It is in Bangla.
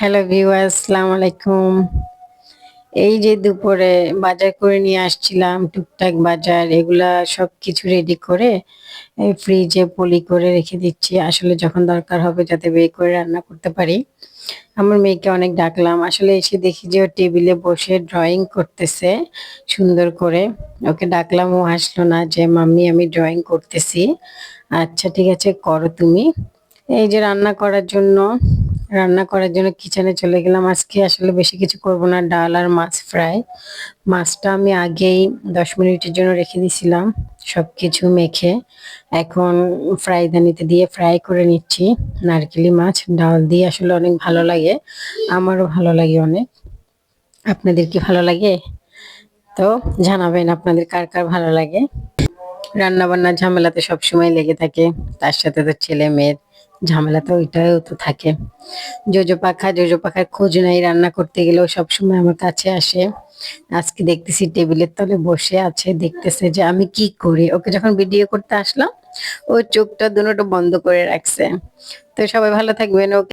হ্যালো ভিউয়ার্স, আসসালামু আলাইকুম। এই যে দুপুরে বাজার করে নিয়ে আসছিলাম, টুকটাক বাজার এগুলা সবকিছু রেডি করে এই ফ্রিজে পলি করে রেখে দিচ্ছি। আসলে যখন দরকার হবে যাতে বের করে রান্না করতে পারি। আমার মেয়েকে অনেক ডাকলাম। আসলে এসে দেখি যে ও টেবিলে বসে ড্রয়িং করতেছে সুন্দর করে। ওকে ডাকলাম, ও আসলো না যে, "মাম্মি আমি ড্রয়িং করতেছি।" "আচ্ছা ঠিক আছে করো তুমি।" এই যে রান্না করার জন্য কিচেনে চলে গেলাম। আজকে আসলে বেশি কিছু করব না, ডাল আর মাছ ফ্রাই। মাছটা আমি আগেই ১০ মিনিটের জন্য রেখে দিছিলাম সবকিছু মেখে। এখন ফ্রাইদানিতে দিয়ে ফ্রাই করে নিচ্ছি। নারকেলি মাছ ডাল দিয়ে আসলে অনেক ভালো লাগে। আমারও ভালো লাগে অনেক। আপনাদের কি ভালো লাগে? তো জানাবেন আপনাদের কার ভালো লাগে। রান্না-বান্নার ঝামেলা তো সবসময় লেগে থাকে। তার সাথে তো ছেলে-মেয়ের ঝামেলা তো ওইটাও তো থাকে। জোজো পাখার খোঁজ নাই, রান্না করতে গেলেও সবসময় আমার কাছে আসে। আজকে দেখতেছি টেবিলের তলে বসে আছে, দেখতেছে যে আমি কি করি। ওকে যখন ভিডিও করতে আসলাম, ও চোখটা দুটোটা বন্ধ করে রাখছে। তো সবাই ভালো থাকবেন। ওকে